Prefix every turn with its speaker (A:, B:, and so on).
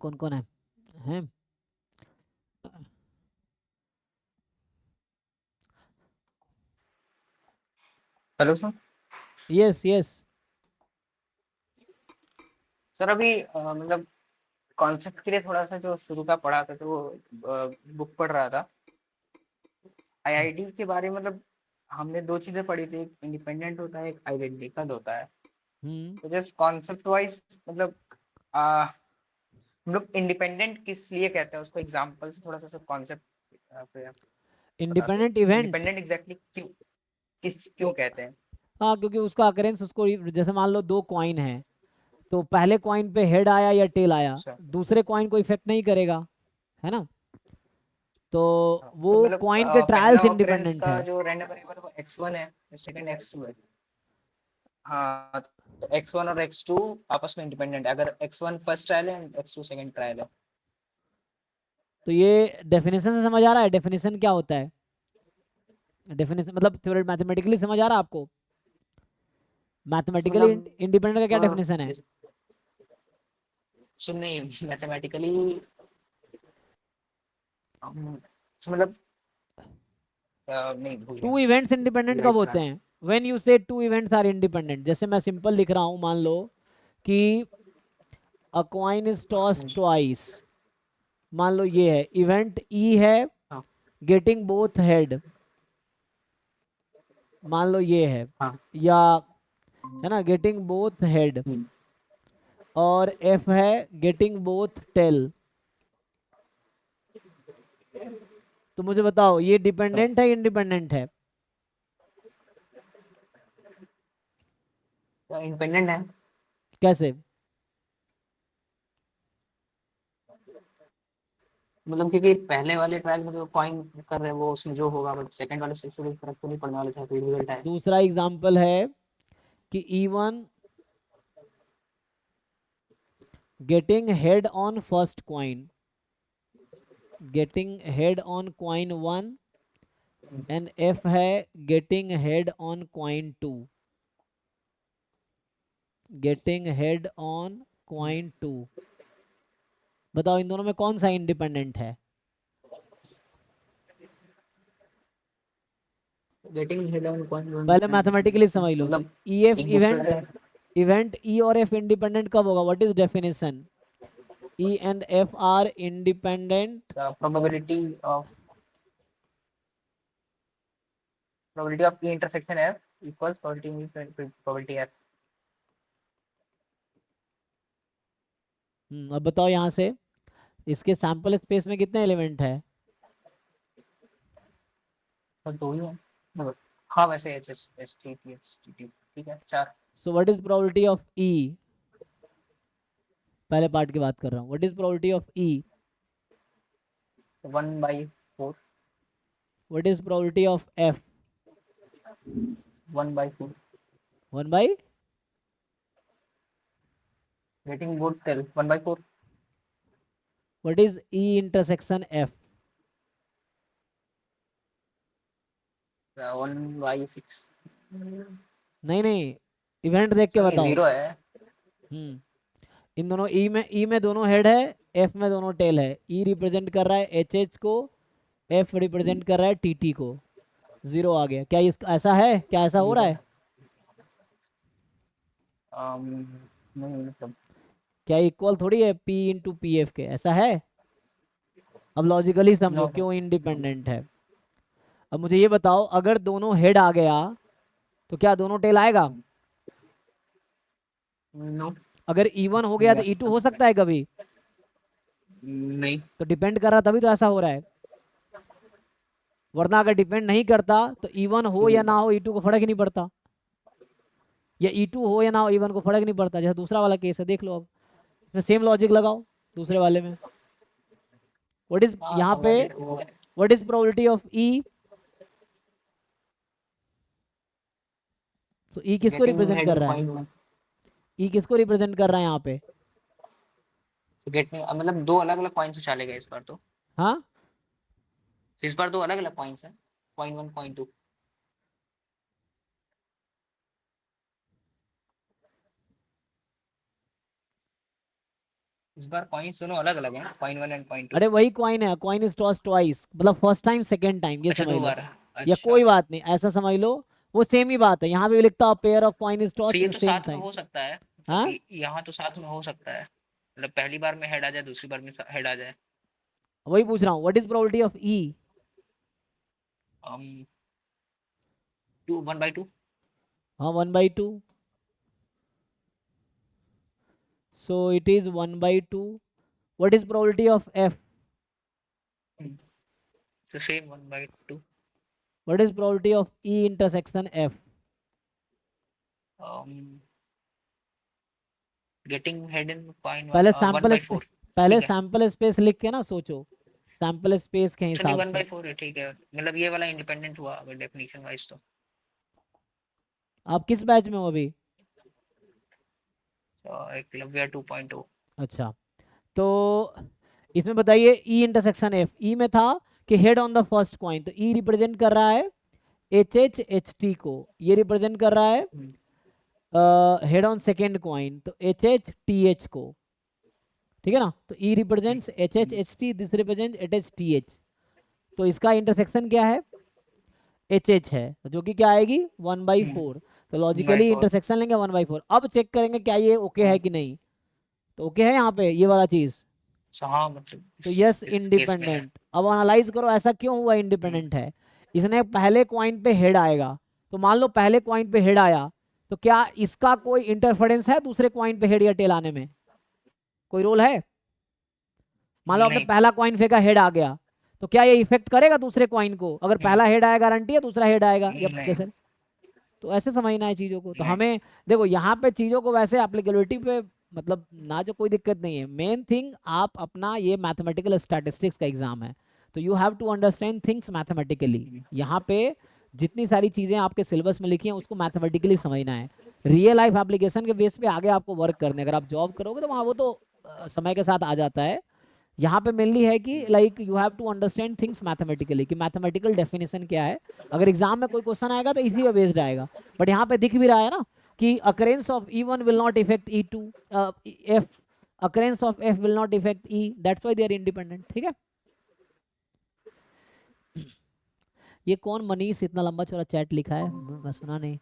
A: कौन कौन है हैं?
B: Hello sir.
A: Yes yes.
B: Sir अभी मतलब कॉन्सेप्ट के लिए थोड़ा सा जो शुरू का पढ़ा था तो वो बुक पढ़ रहा था आईआईटी के बारे में। मतलब हमने दो चीजें पढ़ी थी, एक इंडिपेंडेंट होता है, एक आइडेंटिकल होता है।
A: हम्म।
B: तो जस्ट कॉन्सेप्ट वाइज मतलब आ, हम लोग इंडिपेंडेंट किस लिए कहते हैं उसको एग्जांपल से थोड़ा सा सब कॉन्सेप्ट बताते हैं।
A: Independent event.
B: इंडिपेंडेंट एग्जैक्टली क्यों कहते हैं?
A: हाँ, क्योंकि उसका अकरेंस उसको, जैसे मान लो दो कॉइन है, तो पहले कॉइन पे हेड आया या टेल आया,
B: अच्छा
A: दूसरे कॉइन को इफेक्ट नहीं करेगा, है ना? तो
B: अच्छा।
A: वो
B: सर मतलब
A: कॉइन के ट्रायल्स
B: पहला ऑकरेंस
A: इंडिपेंडेंट
B: का
A: है।
B: जो रैंडम वेरिएबल वो x1 है, सेकंड x2 है। हाँ, तो x1 और x2 आपस में इंडिपेंडेंट है अगर x1 फर्स्ट ट्रायल है एंड x2 सेकंड ट्रायल है।
A: तो ये डेफिनेशन से समझ आ रहा है? डेफिनेशन क्या होता है? डेफिनेशन मतलब थ्योरी मैथमेटिकली समझ आ रहा है आपको?
B: तो
A: मैथमेटिकली
B: मतलब
A: इंडिपेंडेंट का क्या
B: थोड़ा
A: डेफिनेशन है?
B: नहीं, मैथमेटिकली मतलब नहीं भूल गया।
A: टू इवेंट्स इंडिपेंडेंट कब
B: रिवाइज
A: होते
B: कराना।
A: हैं? व्हेन यू से टू इवेंट्स आर इंडिपेंडेंट। जैसे मैं सिंपल लिख रहा हूँ, मान लो कि अ कॉइन इज टॉस्ड ट्वाइस। मान लो ये है इवेंट ई है,
B: हाँ
A: गेटिंग बोथ हेड। मान लो ये है,
B: हाँ।
A: या है ना, गेटिंग बोथ हेड।
B: हम्म।
A: और एफ है गेटिंग बोथ टेल। तो मुझे बताओ ये
B: तो
A: डिपेंडेंट है इंडिपेंडेंट है?
B: इंडिपेंडेंट है।
A: कैसे?
B: मतलब क्योंकि पहले वाले ट्रायल में जो कॉइन कर रहे हैं वो उसमें जो होगा, बट सेकंड वाले से कोई फर्क तो नहीं पड़ने वाला था, कोई रिजल्ट है।
A: दूसरा एग्जाम्पल है कि E1 getting head on first coin, getting head on coin one, and F है getting head on coin two, getting head on coin two. बताओ इन दोनों में कौन सा इंडिपेंडेंट है?
B: गेटिंग हेड ऑन कॉइन
A: पहले मैथमेटिकली समझ लो। तो
B: मतलब
A: ई एफ
B: एक दूसरे
A: इवेंट, इवेंट ई और एफ इंडिपेंडेंट कब होगा? What is definition? E and F R independent.
B: Probability of E intersection F equals probability F.
A: अब बताओ यहाँ से इसके सैंपल स्पेस में कितने एलिमेंट है?
B: तो दो ही है मतलब। हाँ वैसे H S S T T S T T ठीक है, चार।
A: So what is probability of E? पहले पार्ट की बात कर रहा हूँ। What is probability of E?
B: 1/4।
A: What is probability of F?
B: 1/4।
A: 1/।
B: Getting good tail 1/4।
A: What is E intersection F?
B: 1/6।
A: नहीं नहीं, इवेंट देख के
B: सॉरी
A: बताओ।
B: जीरो है।
A: इन दोनों ई में दोनों हेड है, एफ में दोनों टेल है। ई रिप्रेजेंट कर रहा है एच एच को, एफ रिप्रेजेंट कर रहा है टी टी को। जीरो आ गया क्या? इस ऐसा है क्या? ऐसा हो रहा
B: जीरो
A: है?
B: है। नहीं मतलब
A: क्या इक्वल थोड़ी है पी इंटू पी एफ के? ऐसा है? अब लॉजिकली समझो
B: नो
A: क्यों इंडिपेंडेंट है। अब मुझे ये बताओ, अगर दोनों हेड आ गया तो क्या दोनों टेल आएगा?
B: नो
A: अगर E1 हो
B: नहीं
A: गया
B: आ
A: तो E2
B: सकता।
A: हो सकता है कभी?
B: नहीं।
A: तो डिपेंड कर रहा तभी तो ऐसा हो रहा है। वरना अगर डिपेंड नहीं करता तो E1 हो या ना हो E2 को फर्क ही नहीं पड़ता, या E2 हो या ना हो E1 को फर्क नहीं पड़ता। जैसे दूसरा वाला केस है, देख लो। अब इसमें सेम लॉजिक लगाओ दूसरे वाले में। व्हाट इज
B: हाँ
A: यहाँ पे,
B: समझ गया वो।
A: व्हाट इज प्रोबेबिलिटी ऑफ ई? तो ई किसको
B: गेटिंग
A: रिप्रेजेंट
B: हेड
A: कर
B: ऑन
A: रहा है?
B: कॉइन।
A: ई किसको रिप्रेजेंट कर रहा है यहाँ पे?
B: गेटिंग मतलब दो अलग अलग कॉइन्स उछाले गए इस बार तो।
A: हाँ,
B: इस बार दो अलग अलग कॉइन्स हैं, कॉइन 1 कॉइन 2। इस बार कॉइन्स दोनों अलग अलग हैं, कॉइन 1 एंड कॉइन 2।
A: अरे वही कॉइन है, कॉइन इज टॉस ट्वाइस, मतलब फर्स्ट टाइम सेकेंड टाइम, ये
B: अच्छा
A: समझ
B: दो
A: लो।
B: बार है।
A: या
B: अच्छा,
A: कोई बात नहीं, ऐसा समझ लो, वो सेम ही बात है, यहाँ पे भी लिखता हूँ पेयर ऑफ कॉइन इज
B: तो
A: टॉस
B: ये
A: इज
B: तो
A: सेम
B: साथ में
A: टाइम।
B: हो सकता है, मतलब
A: हाँ,
B: यहाँ तो साथ में हो सकता है, मतलब पहली बार में हेड आ जाए, दूसरी बार में हेड आ जाए।
A: वही पूछ रहा हूँ, what is probability of E.
B: um, 1/2।
A: हाँ 1/2, so it is 1/2। What is probability of F.
B: तो same 1/2।
A: What is probability of E intersection F.
B: Getting head in coin
A: पहले
B: 1
A: सैंपल
B: बाई
A: स्पेस,
B: फोर
A: पहले
B: ठीक है।
A: सैंपल स्पेस लिख के ना सोचो, सैंपल स्पेस के
B: चलिए
A: हिसाब से।
B: 1/4 है, ठीक है, मतलब ये वाला इंडिपेंडेंट हुआ अगर डेफिनेशन वाइज तो।
A: आप किस बैच में हो अभी।
B: एकलव्य 2.0।
A: अच्छा, तो इसमें बताइए ई इंटरसेक्शन एफ, ई में था कि head on the first coin, तो ई रिप्रेजेंट कर रहा है एच एच एच टी को, ये रिप्रेजेंट कर रहा है हेड ऑन सेकेंड कॉइन, तो एच एच टी एच को, ठीक है ना। तो E represents H H H T, this represent H H T H. तो इसका इंटरसेक्शन क्या है, एच एच है, जो कि क्या आएगी 1/4। तो लॉजिकली
B: 1/4।
A: इंटरसेक्शन लेंगे 1/4। अब चेक करेंगे क्या ये ओके है कि नहीं, तो ओके है यहाँ पे ये वाला चीज,
B: हाँ मतलब
A: तो यस
B: इस केस में है।
A: इंडिपेंडेंट। अब एनालाइज करो ऐसा क्यों हुआ इंडिपेंडेंट है। इसने पहले कॉइन पे हेड आएगा, तो मान लो पहले कॉइन पे हेड आया, तो क्या इसका कोई इंटरफेरेंस है दूसरे कॉइन पे हेड या टेल आने में, कोई रोल है। मान लो आपने
B: नहीं
A: पहला कॉइन फेंका हेड आ गया, तो क्या ये इफेक्ट करेगा दूसरे कॉइन को, अगर पहला हेड आया गारंटी है दूसरा हेड आएगा या
B: नहीं
A: जैसे। तो ऐसे समझना है चीज़ों को, तो
B: नहीं।
A: हमें देखो यहाँ पे चीज़ों को वैसे एप्लीकेबिलिटी पे मतलब ना, जो कोई दिक्कत नहीं है। मेन थिंग आप अपना, ये मैथमेटिकल स्टैटिस्टिक्स का एग्जाम है, तो you have to understand things mathematically. यहाँ पे जितनी सारी चीज़ें आपके सिलेबस में लिखी हैं उसको मैथमेटिकली समझना है, रियल लाइफ एप्लीकेशन के बेस पे आगे आपको वर्क करने। अगर आप जॉब करोगे तो वहाँ वो तो समय के साथ आ जाता है। यहाँ पे मेनली है कि like you have to understand things mathematically, कि मैथमेटिकल डेफिनेशन क्या है। अगर एग्जाम में कोई क्वेश्चन आएगा तो इसी पे बेस्ड आएगा, बट यहाँ पे दिख भी रहा है ना कि occurrence of E1 will not effect E2, F occurrence of F will not effect E, that's why they are independent, ठीक है। ये कौन मनीष इतना लंबा चौड़ा चैट लिखा है, मैं सुना नहीं।